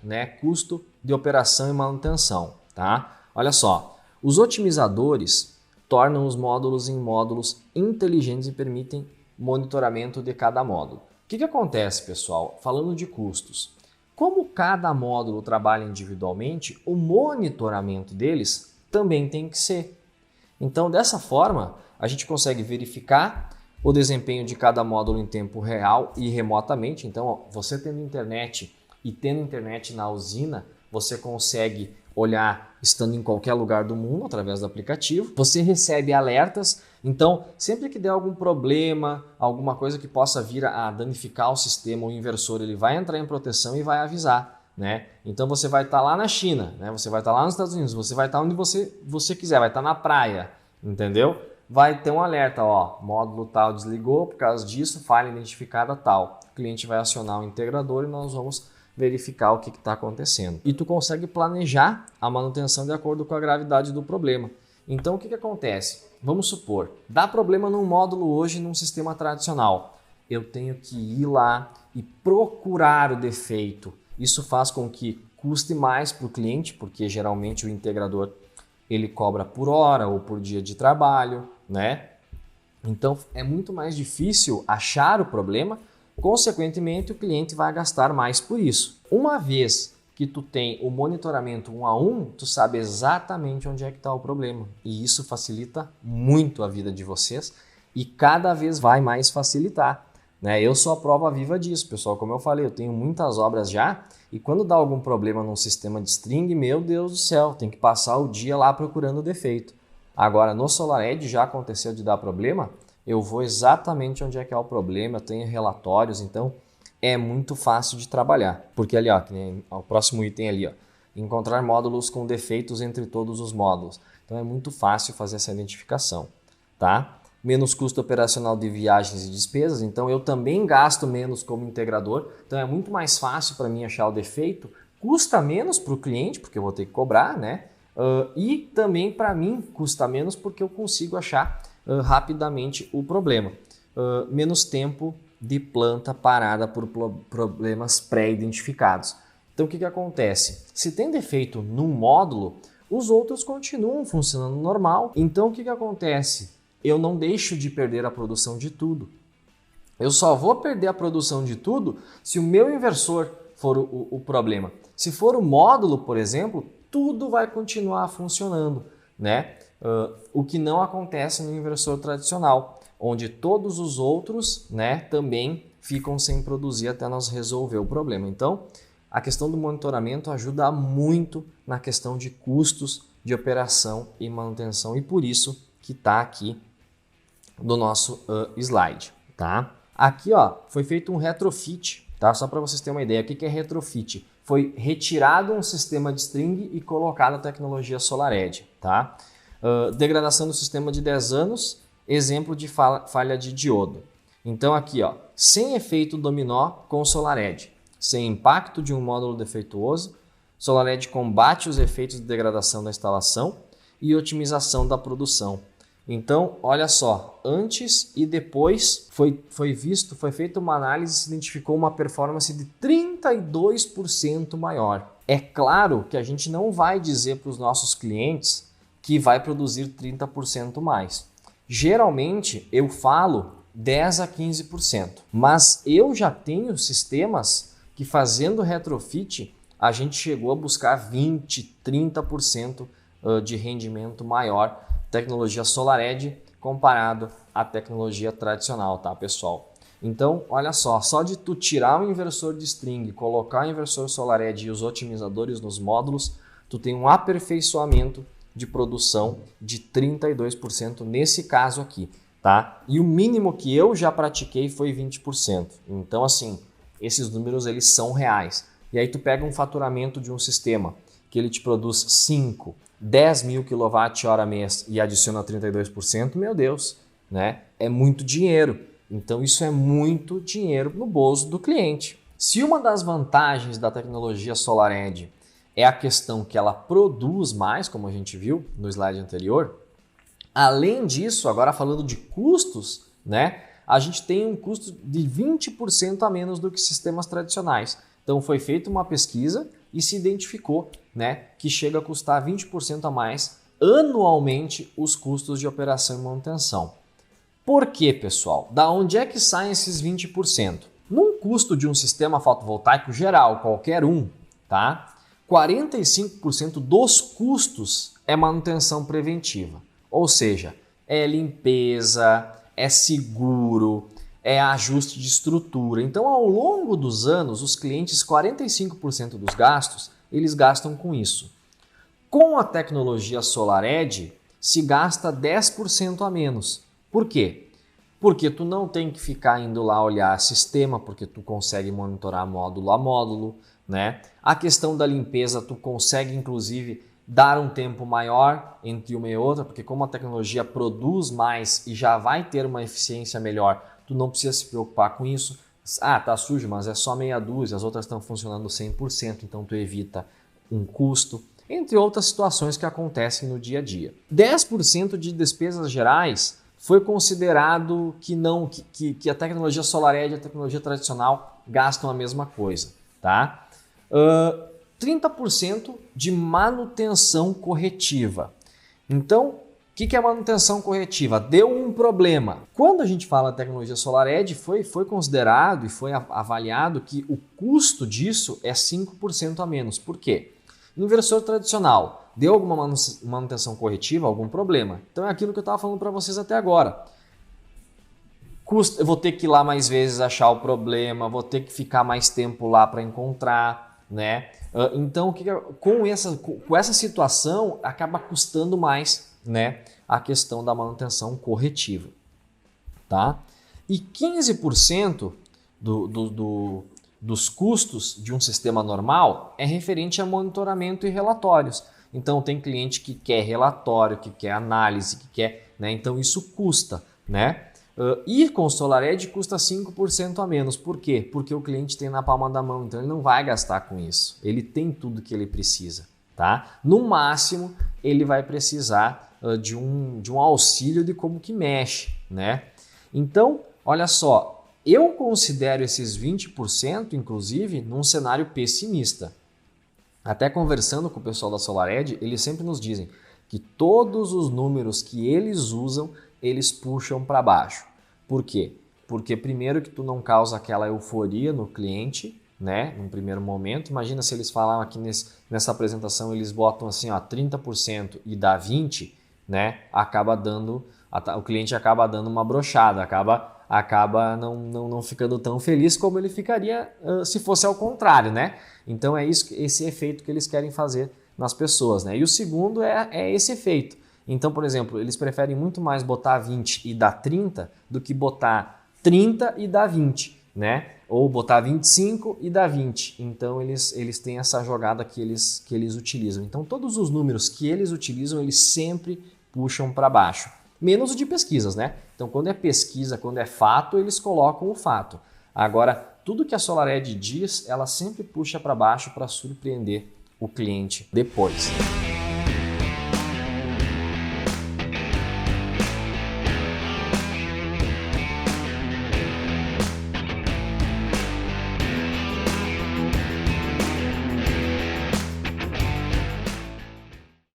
né, custo de operação e manutenção, tá? Olha só, os otimizadores tornam os módulos em módulos inteligentes e permitem monitoramento de cada módulo. O que acontece, pessoal? Falando de custos, como cada módulo trabalha individualmente, o monitoramento deles também tem que ser. Então, dessa forma, a gente consegue verificar o desempenho de cada módulo em tempo real e remotamente. Então, ó, você tendo internet e tendo internet na usina, você consegue olhar estando em qualquer lugar do mundo através do aplicativo. Você recebe alertas. Então, sempre que der algum problema, alguma coisa que possa vir a danificar o sistema, o inversor ele vai entrar em proteção e vai avisar, né? Então, você vai estar lá na China, né? Você vai estar lá nos Estados Unidos, você vai estar onde você quiser, vai estar na praia, entendeu? Vai ter um alerta, ó, módulo tal desligou por causa disso, falha identificada tal. O cliente vai acionar o integrador e nós vamos verificar o que está acontecendo. E tu consegue planejar a manutenção de acordo com a gravidade do problema. Então o que acontece? Vamos supor, dá problema num módulo hoje num sistema tradicional. Eu tenho que ir lá e procurar o defeito. Isso faz com que custe mais para o cliente, porque geralmente o integrador ele cobra por hora ou por dia de trabalho, né? Então é muito mais difícil achar o problema. Consequentemente, o cliente vai gastar mais por isso. Uma vez que tu tem o monitoramento 1 a 1, tu sabe exatamente onde é que está o problema. E isso facilita muito a vida de vocês e cada vez vai mais facilitar, né? Eu sou a prova viva disso, pessoal. Como eu falei, eu tenho muitas obras já e quando dá algum problema num sistema de string, meu Deus do céu, tem que passar o dia lá procurando o defeito. Agora, no SolarEdge já aconteceu de dar problema, eu vou exatamente onde é que é o problema, eu tenho relatórios, então é muito fácil de trabalhar. Porque ali, ó, o próximo item ali, ó, encontrar módulos com defeitos entre todos os módulos. Então é muito fácil fazer essa identificação, tá? Menos custo operacional de viagens e despesas, então eu também gasto menos como integrador, então é muito mais fácil para mim achar o defeito, custa menos para o cliente, porque eu vou ter que cobrar, né? E também para mim custa menos porque eu consigo achar rapidamente o problema. Menos tempo de planta parada por problemas pré-identificados. Então o que acontece? Se tem defeito num módulo, os outros continuam funcionando normal. Então o que acontece? Eu não deixo de perder a produção de tudo. Eu só vou perder a produção de tudo se o meu inversor for o problema. Se for o módulo, por exemplo, tudo vai continuar funcionando, né? O que não acontece no inversor tradicional, onde todos os outros, né, também ficam sem produzir até nós resolver o problema. Então, a questão do monitoramento ajuda muito na questão de custos de operação e manutenção e por isso que está aqui do nosso slide, tá? Aqui, ó, foi feito um retrofit, tá? Só para vocês terem uma ideia, o que é retrofit? Foi retirado um sistema de string e colocado a tecnologia SolarEdge, tá? Degradação do sistema de 10 anos, exemplo de falha de diodo. Então aqui, ó, sem efeito dominó com SolarEdge, sem impacto de um módulo defeituoso, SolarEdge combate os efeitos de degradação da instalação e otimização da produção. Então, olha só, antes e depois foi feita uma análise e se identificou uma performance de 32% maior. É claro que a gente não vai dizer para os nossos clientes que vai produzir 30% mais. Geralmente eu falo 10 a 15%, mas eu já tenho sistemas que fazendo retrofit a gente chegou a buscar 20, 30% de rendimento maior, tecnologia SolarEdge comparado à tecnologia tradicional, tá, pessoal? Então, olha só de tu tirar o inversor de string, colocar o inversor SolarEdge e os otimizadores nos módulos, tu tem um aperfeiçoamento de produção de 32% nesse caso aqui, tá? E o mínimo que eu já pratiquei foi 20%. Então, assim, esses números eles são reais. E aí tu pega um faturamento de um sistema que ele te produz 5, 10 mil kWh mês e adiciona 32%, meu Deus, né? É muito dinheiro. Então isso é muito dinheiro no bolso do cliente. Se uma das vantagens da tecnologia SolarEdge é a questão que ela produz mais, como a gente viu no slide anterior, além disso, agora falando de custos, né? A gente tem um custo de 20% a menos do que sistemas tradicionais. Então foi feita uma pesquisa e se identificou, né, que chega a custar 20% a mais anualmente os custos de operação e manutenção. Por quê, pessoal? Da onde é que saem esses 20%? Num custo de um sistema fotovoltaico geral, qualquer um, tá? 45% dos custos é manutenção preventiva. Ou seja, é limpeza, é seguro, é ajuste de estrutura. Então, ao longo dos anos, os clientes, 45% dos gastos, eles gastam com isso. Com a tecnologia SolarEdge, se gasta 10% a menos. Por quê? Porque tu não tem que ficar indo lá olhar sistema, porque tu consegue monitorar módulo a módulo, né? A questão da limpeza, tu consegue inclusive dar um tempo maior entre uma e outra, porque como a tecnologia produz mais e já vai ter uma eficiência melhor, tu não precisa se preocupar com isso. Ah, tá sujo, mas é só meia dúzia, as outras estão funcionando 100%, então tu evita um custo, entre outras situações que acontecem no dia a dia. 10% de despesas gerais foi considerado que a tecnologia SolarEdge e a tecnologia tradicional gastam a mesma coisa, tá? 30% de manutenção corretiva. Então, o que é manutenção corretiva? Deu um problema. Quando a gente fala de tecnologia SolarEdge, foi considerado e foi avaliado que o custo disso é 5% a menos. Por quê? Inversor tradicional, deu alguma manutenção corretiva, algum problema? Então é aquilo que eu estava falando para vocês até agora. Eu vou ter que ir lá mais vezes achar o problema, vou ter que ficar mais tempo lá para encontrar, né? Então, com essa situação, acaba custando mais, né, a questão da manutenção corretiva, tá? E 15% dos custos de um sistema normal é referente a monitoramento e relatórios. Então, tem cliente que quer relatório, que quer análise, que quer, né? Então, isso custa, né? E com o SolarEdge custa 5% a menos. Por quê? Porque o cliente tem na palma da mão, então ele não vai gastar com isso. Ele tem tudo que ele precisa, tá? No máximo, ele vai precisar de um auxílio de como que mexe, né? Então, olha só, eu considero esses 20%, inclusive, num cenário pessimista. Até conversando com o pessoal da SolarEdge, eles sempre nos dizem que todos os números que eles usam, eles puxam para baixo. Por quê? Porque primeiro que tu não causa aquela euforia no cliente, né? Num primeiro momento. Imagina se eles falaram aqui nessa apresentação, eles botam assim, ó, 30% e dá 20%, né? O cliente acaba dando uma brochada, acaba não ficando tão feliz como ele ficaria se fosse ao contrário, né? Então é esse efeito que eles querem fazer nas pessoas, né? E o segundo é esse efeito. Então, por exemplo, eles preferem muito mais botar 20 e dar 30 do que botar 30 e dar 20, né? Ou botar 25 e dar 20. Então, eles têm essa jogada que eles utilizam. Então, todos os números que eles utilizam, eles sempre puxam para baixo. Menos o de pesquisas, né? Então, quando é pesquisa, quando é fato, eles colocam o fato. Agora, tudo que a SolarEdge diz, ela sempre puxa para baixo para surpreender o cliente depois.